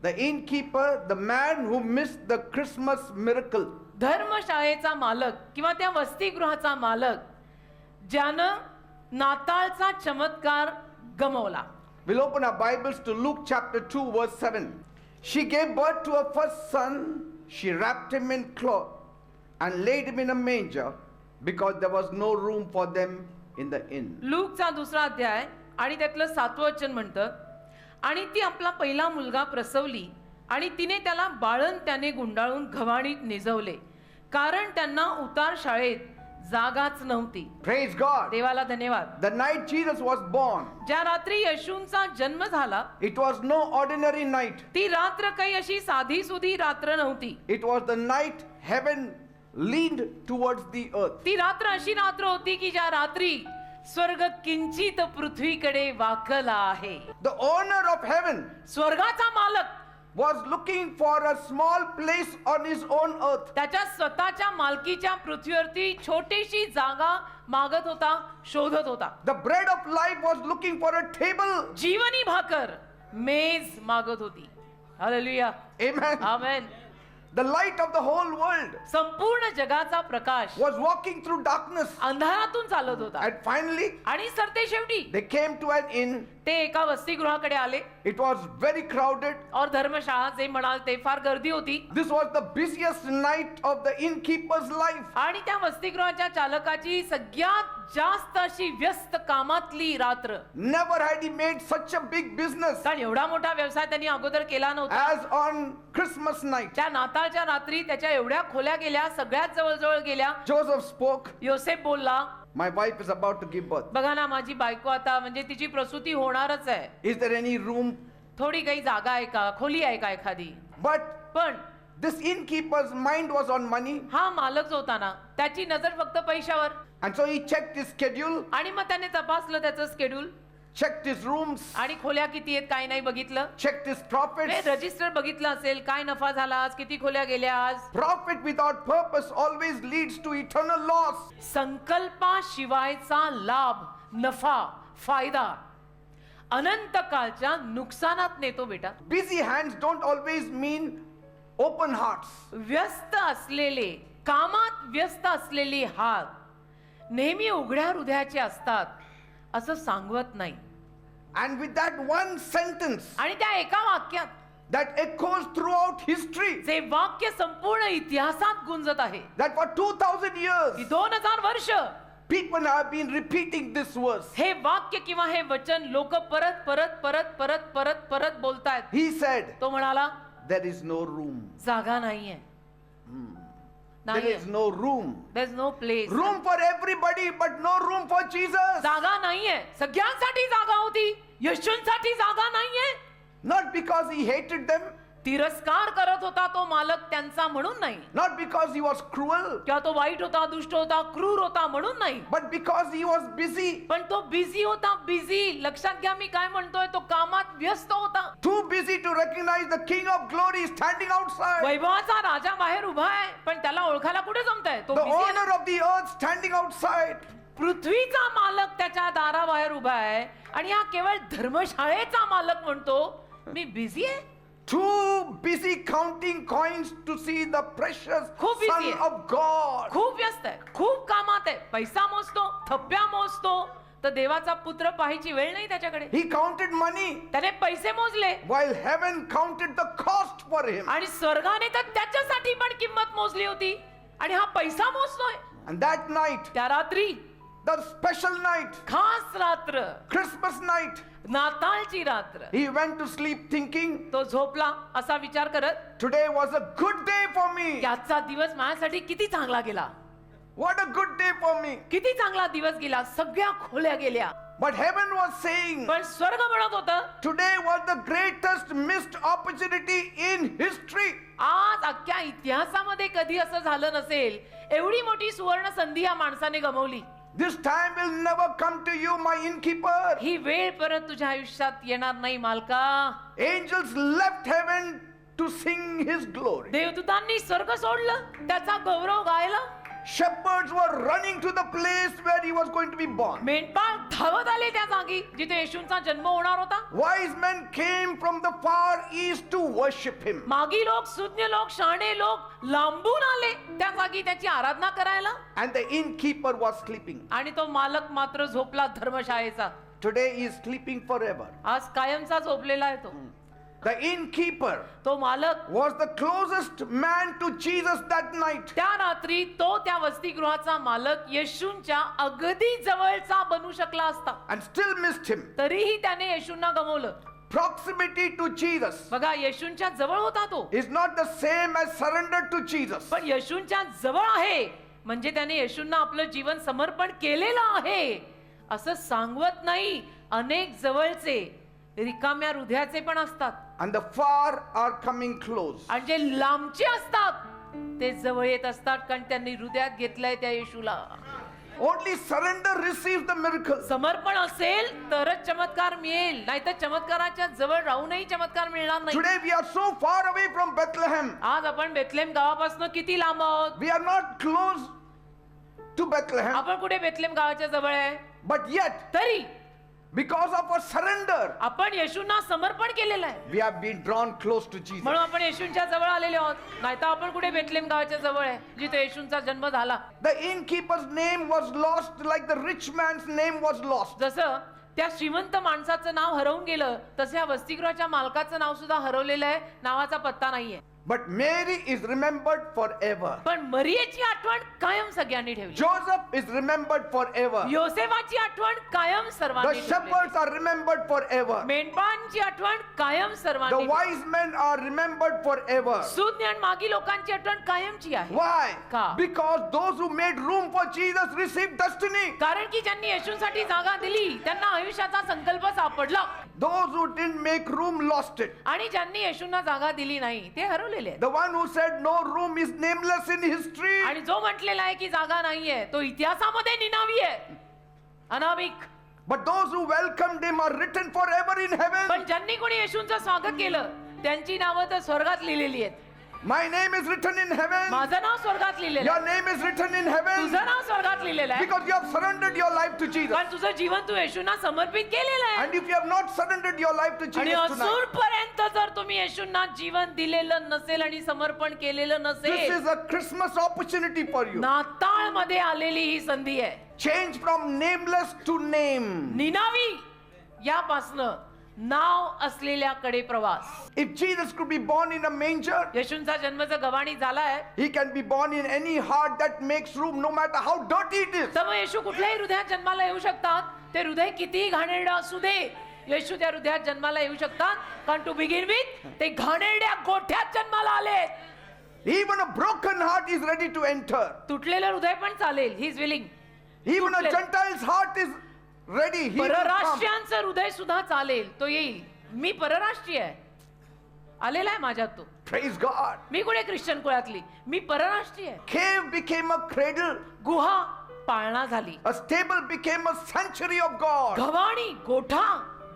The innkeeper, the man who missed the Christmas miracle. धर्मशाळेचा मालक किंवा त्या वसतिगृहाचा मालक ज्यानं नाताळचा चमत्कार गमावला. We'll open our Bibles to Luke chapter 2 verse 7. She gave birth to her first son. She wrapped him in cloth and laid him in a manger because there was no room for them in the inn. लूकचा 2रा अध्याय आणि त्यातलं 7वं वचन म्हणतं, आणि ती आपला पहिला मुलगा प्रसवली आणि तिने त्याला बाळंत्याने गुंडाळून घवाणीत निजवले, कारण त्यांना उतार शाळेत जागाच नव्हती. Praise God. देवाला धन्यवाद. The night Jesus was born, ज्या रात्री येशूंचा जन्म झाला it was no ordinary night. ती रात्र काही अशी साधी सुधी रात्र नव्हती. It was the night heaven leaned towards the earth. ती रात्र अशी रात्र होती की ज्या रात्री स्वर्ग किंचित पृथ्वीकडे वाकला आहे. The owner of heaven स्वर्गाचा मालक was looking for a small place on his own earth. त्याच्या स्वतःच्या मालकीच्या पृथ्वीवरती छोटीशी जागा मागत होता, शोधत होता. The bread of life was looking for a table. जीवनी भाकर मेज मागत होती. Hallelujah. Amen. Amen. The light of the whole world संपूर्ण जगाचा प्रकाश was walking through darkness. अंधारातून चालत होता. And finally, आणि सरते शेवटी they came to an inn. ते एका वसतिगृहाकडे आले. It was very crowded. और धर्मशाळा जे म्हणाल ते फार गर्दी होती. This was the busiest night of the innkeeper's life. आणि त्या वसतिगृहाच्या चालकाची सगळ्यात जास्त अशी व्यस्त कामातली रात्र. Never had he made such a big business कारण एवढा मोठा व्यवसाय त्यांनी अगोदर केला नव्हता. as on Christmas night. त्या नाताळच्या रात्री त्याच्या एवढ्या खोल्या गेल्या, सगळ्यात जवळजवळ गेल्या. Joseph spoke, योसेफ बोलला, my wife is about to give birth. बघा ना माझी बायको आता म्हणजे तिची प्रसूती होणारच आहे. Is there any room? थोडी काही जागा आहे का, खोली आहे का एखादी. But पण this innkeeper's mind was on money. हा मालक जो होता ना त्याची नजर फक्त पैशावर. And so he checked his schedule, आणि मग त्याने तपासलं त्याचं स्केड्यूल checked his rooms, आणि खोल्या किती आहेत काय नाही बघितलं. checked his profits. रजिस्टर बघितलं असेल, काय नफा झाला आज, किती खोल्या गेल्या आज. Profit without purpose always leads to eternal loss. संकल्पाशिवायचा लाभ, नफा, फायदा अनंत काळच्या नुकसानात नेतो बेटा. Busy hands don't always mean open hearts. व्यस्त असलेले, कामात व्यस्त असलेले हात नेहमी उघड्या हृदयाचे असतात असं सांगवत नाही. And with that one sentence आणि त्या एका वाक्यात that echoes throughout history, जे वाक्य संपूर्ण इतिहासात गुंजत आहे, that for 2000 years 2000 वर्ष people have been repeating this verse. हे वाक्य किंवा हे वचन लोक परत परत परत परत परत परत बोलतायत. He said, तो म्हणाला there is no room. जागा नाहीये. There is no room. There's no place. Room for everybody, but no room for Jesus. जागा नाहीये. सगळ्यांसाठी जागा होती, येशूंसाठी जागा नाहीये. Not because he hated them, तिरस्कार करत होता तो मालक त्यांचा म्हणून नाही, not because he was cruel, किंवा तो वाईट होता, दुष्ट होता, क्रूर होता म्हणून नाही, but because he was busy. पण तो बिझी होता. बिझी, लक्षात घ्या मी काय म्हणतोय, तो कामात व्यस्त होता. Too busy to recognize the King of Glory standing outside. वैभवाचा राजा बाहेर उभा आहे, पण त्याला ओळखायला कुठे जमतंय. तो The busy आहे. owner of the earth standing outside. पृथ्वीचा मालक त्याच्या दाराबाहेर उभा आहे आणि हा केवळ धर्मशाळेचा मालक म्हणतो मी बिझी आहे. Too busy counting coins to see the precious खूप busy Son आहे. of God. खूप व्यस्त आहे, खूप कामात आहे, पैसा मोजतो, थप्प्या मोजतो, तर देवाचा पुत्र पाहायची वेळ नाही त्याच्याकडे. He counted money त्याने पैसे मोजले while heaven counted the cost for him. आणि स्वर्गाने तर त्याच्यासाठी पण किंमत मोजली होती आणि हा पैसा मोजतोय. And that night, त्या रात्री, the special night, खास रात्र, Christmas night, नाताळची रात्र, he went to sleep thinking, तो झोपला असा विचार करत, today was a good day for me. याचा दिवस माझ्यासाठी किती चांगला गेला, What a good day for me. किती चांगला दिवस गेला, सगळ्या खोल्या गेल्या. But heaven was saying, पण स्वर्ग म्हणत होतं, today was the greatest missed opportunity in history. आज अख्ख्या इतिहासामध्ये कधी असं झालं नसेल, एवढी मोठी सुवर्ण संधी या माणसाने गमावली. This time will never come to you, my innkeeper. ही वेळ परत तुझ्या आयुष्यात येणार नाही मालका. Angels left heaven to sing his glory. देवदूतांनी स्वर्ग सोडलं त्याचा गौरव गायला. Shepherds were running to the place where he was going to be born. मेंढपाळ धावत आले त्या जागी जिथे येशूंचा जन्म होणार होता. Wise men came from the far east to worship him. मागी लोक, सुज्ञ लोक, शहाणे लोक लांबून आले त्या जागी त्याची आराधना करायला. And the innkeeper was sleeping. आणि तो मालक मात्र झोपला धर्मशाळेचा. Today he is sleeping forever. आज कायमचा झोपलेला आहे तो. The innkeeper तो मालक was the closest man to Jesus that night. त्या रात्री तो त्या वसतिगृहाचा मालक येशूंच्या अगदी जवळचा बनू शकला असता. And still missed him. तरीही त्याने येशूंना गमावलं. Proximity to Jesus बघा, येशूंच्या जवळ होता तो, is not the same as surrender to Jesus. पण येशूंच्या जवळ आहे म्हणजे त्याने येशूंना आपलं जीवन समर्पण केलेलं आहे असं सांगवत नाही. अनेक जवळचे रिकाम्या हृदयाचे पण असतात And the far are coming close. आणि जे लांबचे असतात ते जवळ येत असतात कारण त्यांनी हृदयात घेतलंय त्या येशूला. Only surrender receives the miracle. समर्पण असेल तरच चमत्कार मिळेल, नाहीतर चमत्काराच्या जवळ राहूनही चमत्कार मिळणार नाही. Today we are so far away from Bethlehem. आज आपण बेथलेम गावापासून किती लांब आहोत. We are not close to Bethlehem. आपण कुठे बेथलेम गावाच्या जवळ आहे, But yet, तरी because of our surrender, आपण येशूंना समर्पण केलेलं आहे we have been drawn close to Jesus. म्हणून आपण येशूंच्या जवळ आलेले आहोत. नाहीतर आपण कुठे बेथलेम गावाच्या जवळ आहे जिथे येशूंचा जन्म झाला. The innkeeper's name was lost like the rich man's name was lost. जसं त्या श्रीमंत माणसाचं नाव हरवून गेलं तसं या वसतिगृहाच्या मालकाचं नाव सुद्धा हरवलेलं आहे. नावाचा पत्ता नाहीये. But Mary is remembered forever. पण मरियेची आठवण कायम सगळ्यांनी ठेवली. Joseph is remembered forever. योसेफाची आठवण कायम The सर्वांनी ठेवली. shepherds are remembered forever. मेंढपाळांची आठवण कायम The सर्वांनी ठेवली. wise men are remembered forever. सुज्ञ आणि मागी लोकांची आठवण कायमची आहे. Why? का? Because those who made room for Jesus received destiny. कारण की ज्यांनी येशूंसाठी जागा दिली त्यांना आयुष्याचा संकल्प सापडला. Those who didn't make room lost it. आणि ज्यांनी येशूंना जागा दिली नाही ते हरवलेले आहेत. The one who said no room is nameless in history. आणि जो म्हटलेला आहे की जागा नाहीये तो इतिहासामध्ये निनावी आहे, अनामिक. But those who welcomed him are written forever in heaven. पण ज्यांनी कोणी येशूंचं स्वागत केलं त्यांची नावं तर स्वर्गात लिहिलेली आहेत. My name is written in heaven. माझं नाव स्वर्गात लिहिलेलं Your आहे. name is written in heaven. तुझं नाव स्वर्गात लिहिलेलं आहे Because you have surrendered your life to Jesus. कारण तुझं जीवन तू येशूंना समर्पित केलेलं आहे. And if you have not surrendered your life to आणि Jesus tonight, अजूनपर्यंत जर तुम्ही येशूंना जीवन दिलेलं नसेल आणि समर्पण केलेलं this नसेल, is a Christmas opportunity for you. नाताळ मध्ये आलेली ही संधी आहे. Change from nameless to name. निनावी यापासनं नाव असलेल्याकडे प्रवास. If Jesus could be born in a manger, येशूंचा जन्म जर गव्हाणी झालाय he can be born in any heart that makes room, no matter how dirty it is. तर मग येशू कुठल्याही हृदयात जन्माला येऊ शकतात. ते हृदय कितीही घाणेरडं असू दे, येशू त्या हृदयात जन्माला येऊ शकतात. कारण टू बिगिन विथ ते घाणेरड्या गोठ्यात जन्माला आले. Even a broken heart is ready to enter. तुटलेलं हृदय पण चालेल. He is willing. Even a Gentile's heart is ready. He will come. परराष्ट्रीयांचं हृदय सुद्धा चालेल, तो येईल. मी परराष्ट्रीय आहे, आलेला आहे माझ्यात तो. Praise God. मी कुठे ख्रिश्चन कुळातली, मी परराष्ट्रीय आहे. Cave became a cradle. गुहा पाळणा झाली. A stable became a sanctuary of God. गव्हाणी गोठा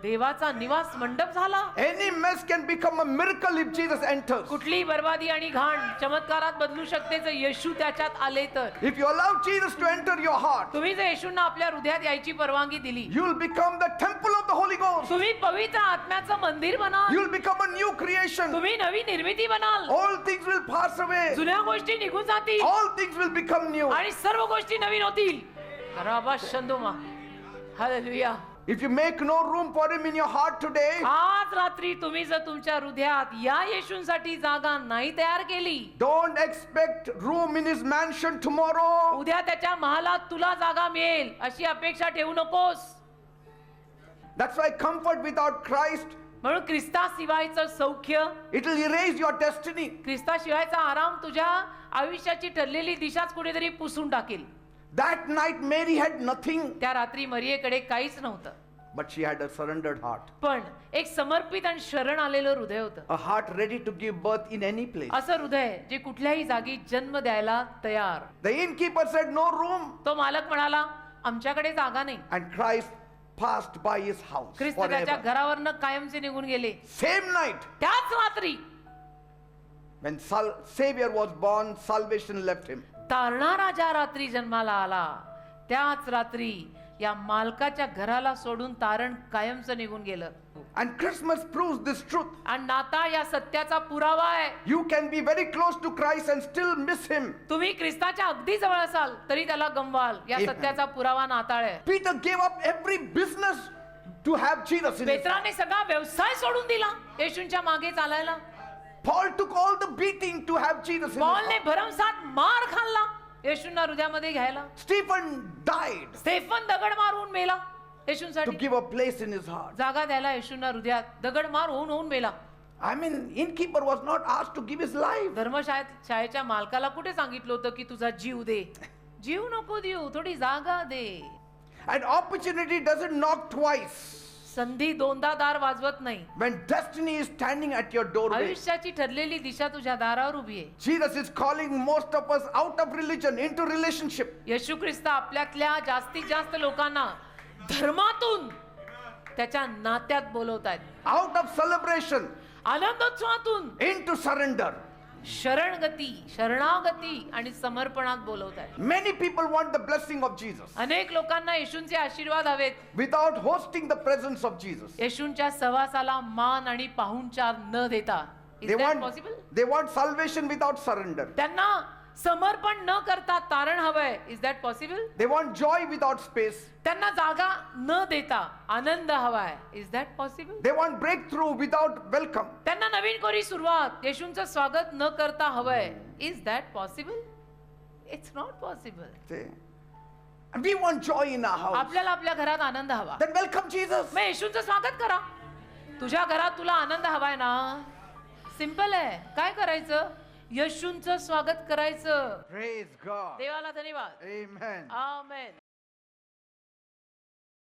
देवाचा निवास मंडप झाला. Any mess can become a miracle if Jesus enters. कुठली बर्बादी आणि घाण चमत्कारात बदलू शकते जर येशू त्याच्यात आले तर. If you allow Jesus to enter your heart, तुम्ही जर येशूंना आपल्या हृदयात यायची परवानगी दिली, you will become the temple of the Holy Ghost. तुम्ही पवित्र आत्म्याचं मंदिर बनाल. You will become a new creation. तुम्ही नवी निर्मिती बनाल. All things will pass away. जुन्या गोष्टी निघून जातील All things will become new. आणि सर्व गोष्टी नवीन होतील. राबा शंदोमा. Hallelujah. If you make no room for him in your heart today, आज रात्री तुम्ही जर तुमच्या हृदयात या येशूंसाठी जागा नाही तयार केली, don't expect room in his mansion tomorrow. उद्या त्याच्या महालात तुला जागा मिळेल अशी अपेक्षा ठेवू नकोस. That's why comfort without Christ, म्हणून ख्रिस्ताशिवायचं सौख्य, it will erase your destiny. ख्रिस्ताशिवायचा आराम तुझ्या आयुष्याची ठरलेली दिशाच कुठेतरी पुसून टाकेल. That night Mary had nothing, त्या रात्री मरियेकडे काहीच नव्हतं, but she had a surrendered heart. पण एक समर्पित आणि शरण आलेलं हृदय होतं. A heart ready to give birth in any place. असं हृदय जे कुठल्याही जागी जन्म द्यायला तयार. The innkeeper said no room, तो मालक म्हणाला आमच्याकडे जागा नाही. and Christ passed by his house ख्रिस्त त्याच्या forever. घरावरनं कायमचे निघून गेले. Same night त्याच रात्री when Savior was born, salvation left him. तारणारा ज्या रात्री जन्माला आला त्याच रात्री या मालकाच्या घराला सोडून तारण कायमचं निघून गेलं. And Christmas proves this truth. आणि नाताळ या सत्याचा पुरावा आहे. You can be very close to Christ and still miss him. तुम्ही ख्रिस्ताच्या अगदी जवळ असाल तरी त्याला गमवाल. या Amen. सत्याचा पुरावा नाताळ आहे. Peter gave up every business to have Jesus in his पेत्राने सगळा व्यवसाय सोडून दिला येशूंच्या मागे चालायला. Paul took all the beating to have Jesus in his पॉलने heart. भरमसाठ मार खाल्ला येशूंना हृदयामध्ये घ्यायला. Stephen died स्टेफन दगड मारून मेला to येशूंसाठी. give a place in his heart. जागा द्यायला येशूंना हृदयात. दगड मार होऊन होऊन मेला. I mean, innkeeper was not asked to give his life. धर्मशाळेच्या मालकाला कुठे सांगितलं होतं की तुझा जीव दे. जीव नको देऊ, थोडी जागा दे. And opportunity doesn't knock twice. संधी दोनदा दार वाजवत नाही. When destiny is standing at your doorway, आयुष्याची ठरलेली दिशा तुझ्या दारावर उभी आहे. Jesus is calling most of us out of religion into relationship. येशू ख्रिस्त आपल्यातल्या जास्तीत जास्त लोकांना धर्मातून त्याच्या नात्यात बोलवत आहेत. Out of celebration आनंदोत्सवातून into surrender. शरणागती आणि समर्पणात बोलवत आहेत. Many people want the blessing of Jesus अनेक लोकांना येशूंचे आशीर्वाद हवेत. without hosting the presence of Jesus. येशूंच्या सहवासाला मान आणि पाहुणचार न देता. Is that possible? They want salvation without surrender. त्यांना समर्पण न करता तारण हवंय. Is that possible? They want joy without space. त्यांना जागा न देता आनंद हवाय. Is that possible? They want breakthrough without welcome. त्यांना नवीन कोरी सुरुवात येशूंचं स्वागत न करता हवंय. Is that possible? It's not possible. See? And we want joy in our house. आपल्याला आपल्या घरात आनंद हवा. Then welcome Jesus. मग येशूंचं स्वागत करा. तुझ्या घरात तुला आनंद हवाय ना? सिंपल आहे. काय करायचं? येशूंचं स्वागत करायचं. Praise God. देवाला धन्यवाद. Amen. आमेन.